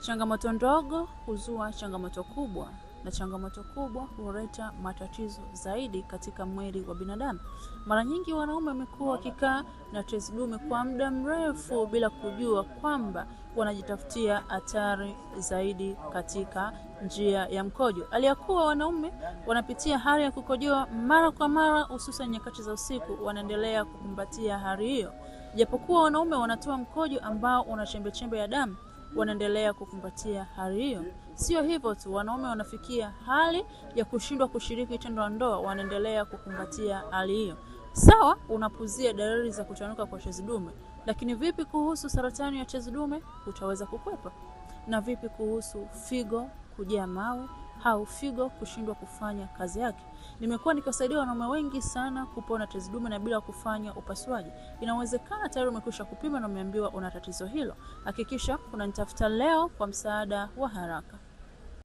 Changamoto ndogo huzua changamoto kubwa, na changamoto kubwa huleta matatizo zaidi katika mwili wa binadamu. Mara nyingi wanaume wamekuwa wakikaa na tezi dume kwa muda mrefu bila kujua kwamba wanajitafutia hatari zaidi katika njia ya mkojo. Aliyakuwa wanaume wanapitia hali ya kukojoa mara kwa mara, hususan nyakati za usiku, wanaendelea kukumbatia hali hiyo. Japokuwa wanaume wanatoa mkojo ambao una chembe ya damu, wanaendelea kukumbatia hali hiyo. Sio hivyo tu, wanaume wanafikia hali ya kushindwa kushiriki tendo la ndoa, wanaendelea kukumbatia hali hiyo. Sawa, unapuzia dalili za kutanuka kwa tezi dume, lakini vipi kuhusu saratani ya tezi dume? Utaweza kukwepa? Na vipi kuhusu figo kujaa mawe au figo kushindwa kufanya kazi yake? Nimekuwa nikisaidia wanaume wengi sana kupona tezi dume na bila kufanya upasuaji. Inawezekana tayari umekwisha kupima na umeambiwa una tatizo hilo. Hakikisha unanitafuta leo kwa msaada wa haraka.